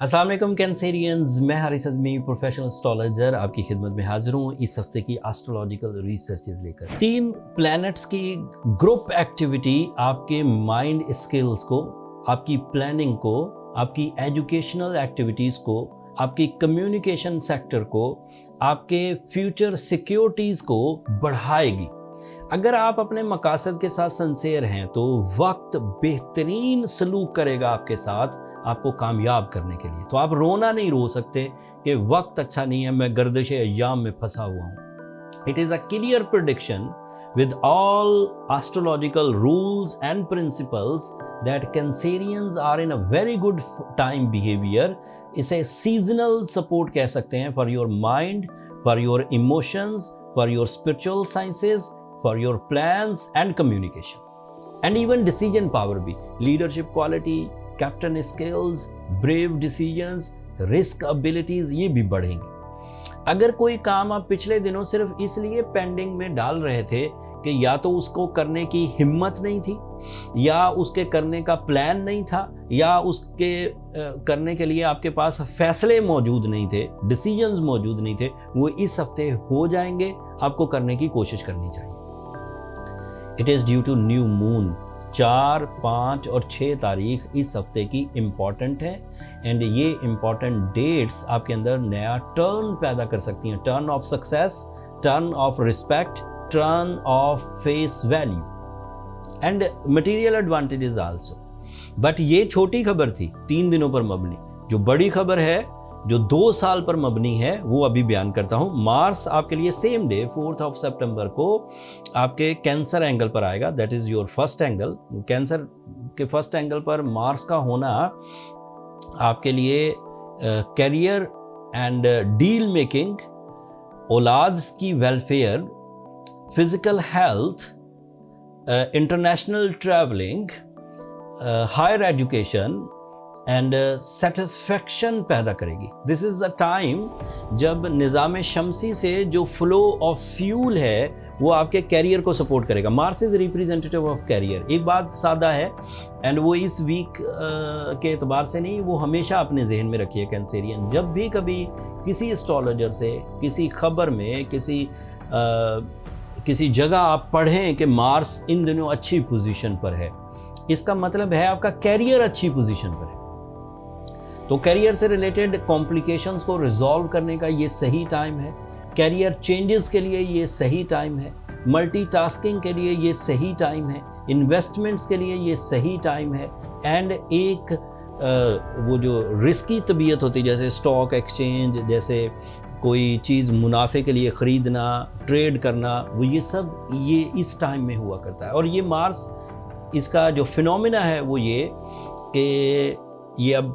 अस्सलाम वालेकुम कैंसेरियंस, मैं हारिस अज़मी प्रोफेशनल एस्ट्रोलॉजर आपकी खिदमत में हाजिर हूँ इस हफ्ते की एस्ट्रोलॉजिकल रिसर्चेज लेकर। 3 प्लैनेट्स की ग्रुप एक्टिविटी आपके माइंड स्किल्स को, आपकी प्लानिंग को, आपकी एजुकेशनल एक्टिविटीज़ को, आपकी कम्युनिकेशन सेक्टर को, आपके फ्यूचर सिक्योरिटीज़ को बढ़ाएगी। अगर आप अपने मकासद के साथ सिंसियर हैं तो वक्त बेहतरीन सलूक करेगा आपके साथ आपको कामयाब करने के लिए। तो आप रोना नहीं रो सकते कि वक्त अच्छा नहीं है, मैं गर्दिश अय्याम में फंसा हुआ हूँ। It is a clear prediction with all astrological rules and principles that Cancerians are in a very good time behavior. इसे seasonal support कह सकते हैं for your mind, for your emotions, for your spiritual sciences, for your plans and communication. And even decision power भी, leadership quality, captain skills, brave decisions, risk abilities ये भी बढ़ेंगे। अगर कोई काम आप पिछले दिनों सिर्फ इसलिए पेंडिंग में डाल रहे थे कि या तो उसको करने की हिम्मत नहीं थी, या उसके करने का प्लान नहीं था, या उसके करने के लिए आपके पास फैसले मौजूद नहीं थे, डिसीजंस मौजूद नहीं थे, वो इस हफ्ते हो जाएंगे। आपको करने की कोशिश करनी चाहिए। It is due to new moon. 4, 5 और 6 तारीख इस हफ्ते की इम्पॉर्टेंट है एंड ये इम्पॉर्टेंट डेट्स आपके अंदर नया टर्न पैदा कर सकती हैं। Turn off success, turn off respect, turn off face value and material advantages also. But ये छोटी खबर थी 3 दिनों पर मबनी। जो बड़ी खबर है जो 2 साल पर मबनी है वो अभी बयान करता हूँ। मार्स आपके लिए सेम डे 4 सितंबर को आपके कैंसर एंगल पर आएगा। That is your first angle. Cancer के फर्स्ट एंगल पर मार्स का होना आपके लिए करियर एंड डील मेकिंग, औलाद की welfare, physical health, international travelling, higher education and satisfaction पैदा करेगी। दिस इज़ अ टाइम जब निज़ाम शमसी से जो फ्लो ऑफ फ्यूल है वो आपके कैरियर को सपोर्ट करेगा। Mars is representative of career. एक बात सादा है एंड वो इस वीक के एतबार से नहीं, वो हमेशा अपने जहन में रखिए कैंसेरियन। जब भी कभी किसी एस्ट्रोलॉजर से किसी खबर में किसी जगह आप पढ़ें कि मार्स इन दिनों अच्छी पोजीशन पर है, इसका मतलब है आपका कैरियर अच्छी पोजीशन पर है। तो कैरियर से रिलेटेड कॉम्प्लिकेशंस को रिजॉल्व करने का ये सही टाइम है। कैरियर चेंजेस के लिए ये सही टाइम है। मल्टीटास्किंग के लिए ये सही टाइम है। इन्वेस्टमेंट्स के लिए ये सही टाइम है। एंड एक वो जो रिस्की तबीयत होती है जैसे स्टॉक एक्सचेंज, जैसे कोई चीज़ मुनाफे के लिए ख़रीदना, ट्रेड करना, वो ये सब ये इस टाइम में हुआ करता है। और ये मार्स इसका जो फिनोमिना है वो ये कि ये अब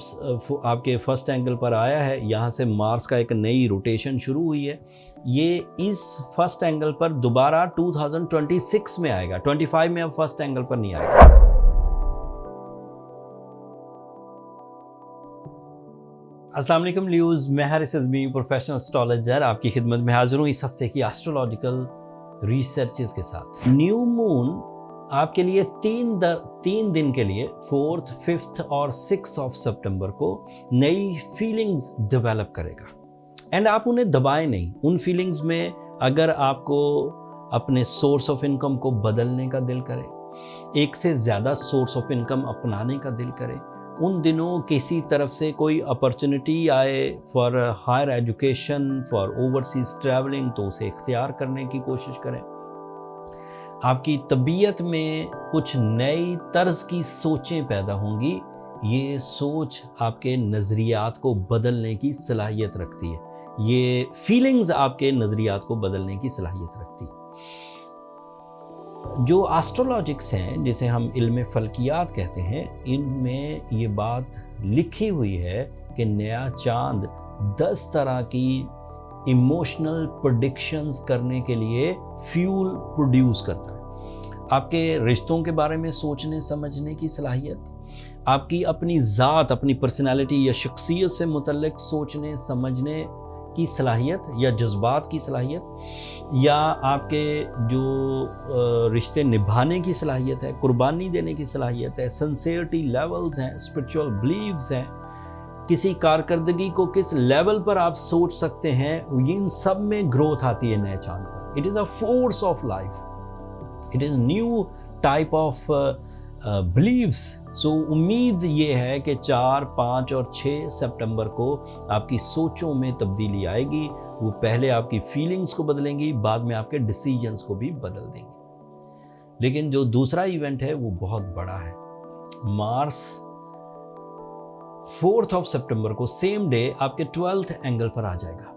आपके फर्स्ट एंगल पर आया है। यहाँ से मार्स का एक नई रोटेशन शुरू हुई है। ये इस फर्स्ट एंगल पर दोबारा 2026 में आएगा। 25 में अब फर्स्ट एंगल पर नहीं आएगा। अस्सलाम वालेकुम ल्यूज़, मैं हारिस अज़मी प्रोफेशनल एस्ट्रोलॉजर आपकी खिदमत में हाजिर हूँ इस हफ्ते की एस्ट्रोलॉजिकल रिसर्चेस के साथ। न्यू मून आपके लिए 3 दिन के लिए 4th, 5th और 6th सितंबर को नई फीलिंग्स डेवलप करेगा एंड आप उन्हें दबाएं नहीं। उन फीलिंग्स में अगर आपको अपने सोर्स ऑफ इनकम को बदलने का दिल करे, एक से ज़्यादा सोर्स ऑफ इनकम अपनाने का दिल करे, उन दिनों किसी तरफ से कोई अपॉर्चुनिटी आए for higher education, for overseas travelling, तो उसे इख्तियार करने की कोशिश करें। आपकी तबीयत में कुछ नई तर्ज की सोचें पैदा होंगी। ये सोच आपके नज़रियात को बदलने की सलाहियत रखती है। ये फीलिंग्स आपके नज़रियात को बदलने की सलाहियत रखती है। जो एस्ट्रोलॉजिक्स हैं, जिसे हम इल्म फल्कियात कहते हैं, इनमें ये बात लिखी हुई है कि नया चांद 10 तरह की इमोशनल प्रेडिक्शंस करने के लिए फ्यूल प्रोड्यूस करता है। आपके रिश्तों के बारे में सोचने समझने की सलाहियत, आपकी अपनी ज़ात, अपनी पर्सनालिटी या शख्सियत से मुतल्लिक सोचने समझने की सलाहियत या जज्बात की सलाहियत, या आपके जो रिश्ते निभाने की सलाहियत है, कुर्बानी देने की सलाहियत है, सिंसियरिटी लेवल्स हैं, स्पिरिचुअल बिलीव्स हैं, किसी कारकर्दगी को किस लेवल पर आप सोच सकते हैं, इन सब में ग्रोथ आती है नए चांद पर। It is a force of life, it is new type of beliefs. So उम्मीद ये है कि 4, 5 और 6 सितंबर को आपकी सोचों में तब्दीली आएगी। वो पहले आपकी फीलिंग्स को बदलेंगी, बाद में आपके डिसीजंस को भी बदल देंगी। लेकिन जो दूसरा इवेंट है वो बहुत बड़ा है। मार्स 4 सितंबर को सेम डे आपके 12th एंगल पर आ जाएगा।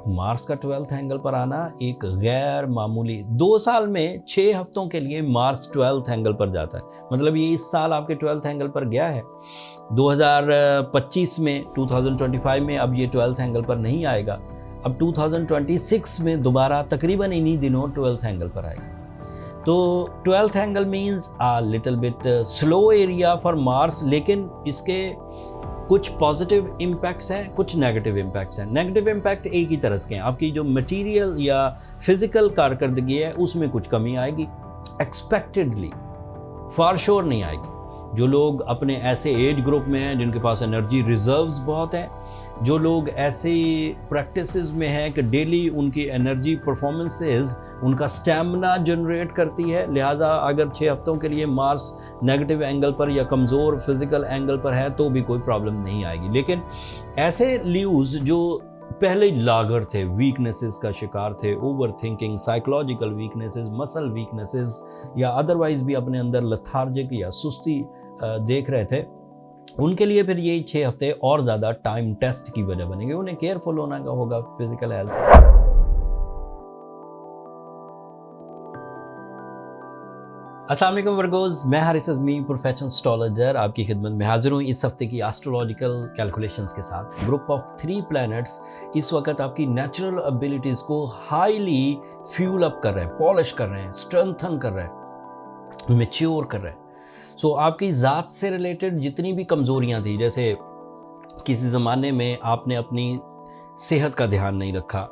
मार्स का 12th एंगल पर आना एक गैर मामूली, 2 साल में 6 हफ्तों के लिए मार्स 12th एंगल पर जाता है। मतलब ये इस साल आपके 12th एंगल पर गया है, 2025 में 2025 में अब ये 12th एंगल पर नहीं आएगा। अब 2026 में दोबारा तकरीबन इन्हीं दिनों 12th एंगल पर आएगा। तो 12th angle means uh little bit slow area for Mars, लेकिन इसके कुछ पॉजिटिव इम्पैक्ट्स हैं, कुछ नेगेटिव इम्पैक्ट्स हैं। नेगेटिव इम्पैक्ट एक ही तरह के हैं, आपकी जो मटेरियल या फिजिकल कारकर्दगी है उसमें कुछ कमी आएगी, एक्सपेक्टेडली, फॉर श्योर नहीं आएगी। जो लोग अपने ऐसे एज ग्रुप में हैं जिनके पास एनर्जी रिजर्व्स बहुत हैं, जो लोग ऐसे प्रैक्टिसेस में हैं कि डेली उनकी एनर्जी परफॉर्मेंसेस उनका स्टैमिना जनरेट करती है, लिहाजा अगर 6 हफ्तों के लिए मार्स नेगेटिव एंगल पर या कमज़ोर फिजिकल एंगल पर है तो भी कोई प्रॉब्लम नहीं आएगी। लेकिन ऐसे ल्यूज जो पहले लागर थे, वीकनेसेस का शिकार थे, over thinking, psychological weaknesses, muscle weaknesses या अदरवाइज भी अपने अंदर लथार्जिक या सुस्ती देख रहे थे, उनके लिए फिर ये 6 हफ्ते और ज़्यादा टाइम टेस्ट की वजह बनेंगे। उन्हें केयरफुल होना का होगा फिजिकल हेल्थ से। अस्सलाम वालेकुम वर्गोज़, मैं हारिस अज़मी प्रोफेशनल एस्ट्रोलॉजर आपकी खिदमत में हाजिर हूँ इस हफ्ते की एस्ट्रोलॉजिकल कैलकुलेशंस के साथ। ग्रुप ऑफ 3 प्लैनेट्स इस वक्त आपकी नेचुरल एबिलिटीज़ को हाईली फ्यूल अप कर रहे हैं, पॉलिश कर रहे हैं, स्ट्रेंथन कर रहे हैं, मैच्योर कर रहे हैं। सो आपकी ज़ात से रिलेटेड जितनी भी कमज़ोरियाँ थी, जैसे किसी ज़माने में आपने अपनी सेहत का ध्यान नहीं रखा,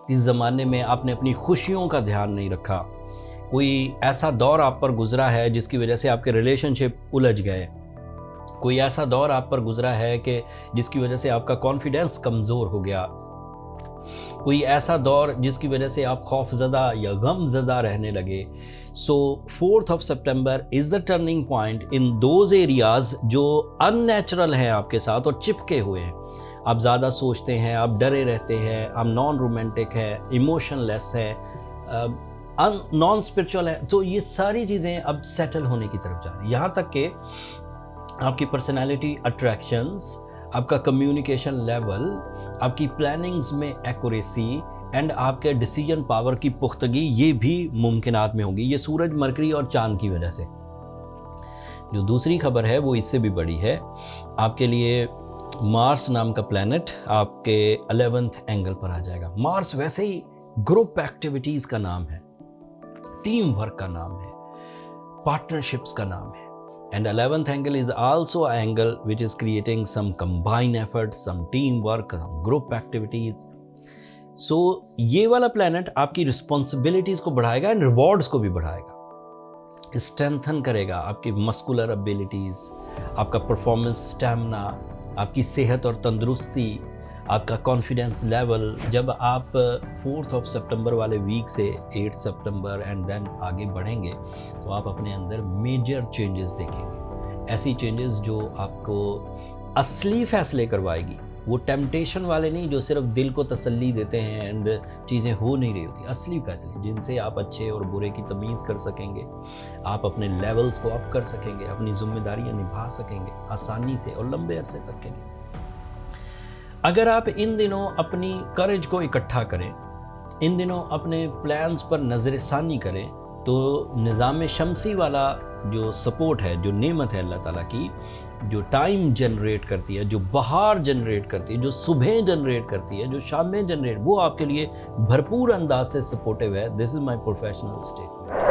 इस ज़माने में आपने अपनी खुशियों का ध्यान नहीं रखा, कोई ऐसा दौर आप पर गुजरा है जिसकी वजह से आपके रिलेशनशिप उलझ गए, कोई ऐसा दौर आप पर गुजरा है कि जिसकी वजह से आपका कॉन्फिडेंस कमज़ोर हो गया, कोई ऐसा दौर जिसकी वजह से आप खौफज़दा या गमज़दा रहने लगे। So 4 September is the turning point in those areas जो अननेचुरल हैं आपके साथ और चिपके हुए हैं। आप ज़्यादा सोचते हैं, आप डरे रहते हैं, आप नॉन रोमांटिक हैं, इमोशनलेस हैं, नॉन स्पिरिचुअल है। तो ये सारी चीज़ें अब सेटल होने की तरफ जा रही हैं। यहाँ तक कि आपकी पर्सनैलिटी अट्रैक्शंस, आपका कम्युनिकेशन लेवल, आपकी प्लानिंग्स में एक्यूरेसी एंड आपके डिसीजन पावर की पुख्तगी, ये भी मुमकिनात में होगी। ये सूरज, मरकरी और चांद की वजह से। जो दूसरी खबर है वो इससे भी बड़ी है। आपके लिए मार्स नाम का प्लैनेट आपके 11th एंगल पर आ जाएगा। मार्स वैसे ही ग्रुप एक्टिविटीज़ का नाम है, टीम वर्क का नाम है, पार्टनरशिप्स का नाम है। And 11th angle is also an angle which is creating some combined efforts, some teamwork, some group activities. So ये वाला planet आपकी responsibilities को बढ़ाएगा and rewards को भी बढ़ाएगा, strengthen करेगा आपकी muscular abilities, आपका performance stamina, आपकी सेहत और तंदुरुस्ती, आपका कॉन्फिडेंस लेवल। जब आप 4 सितंबर वाले वीक से 8 सितंबर एंड देन आगे बढ़ेंगे तो आप अपने अंदर मेजर चेंजेस देखेंगे, ऐसी चेंजेस जो आपको असली फैसले करवाएगी। वो टेम्पटेशन वाले नहीं जो सिर्फ दिल को तसल्ली देते हैं एंड चीज़ें हो नहीं रही होती, असली फैसले जिनसे आप अच्छे और बुरे की तमीज़ कर सकेंगे, आप अपने लेवल्स को अप कर सकेंगे, अपनी जिम्मेदारियाँ निभा सकेंगे आसानी से और लंबे अरसे तक के लिए। अगर आप इन दिनों अपनी करेज को इकट्ठा करें, इन दिनों अपने प्लान्स पर नज़रसानी करें, तो निज़ाम शमसी वाला जो सपोर्ट है, जो नेमत है अल्लाह ताला की, जो टाइम जनरेट करती है, जो बहार जनरेट करती है, जो सुबह जनरेट करती है, जो शामें जनरेट, वो आपके लिए भरपूर अंदाज से सपोर्टिव है। This is my professional statement.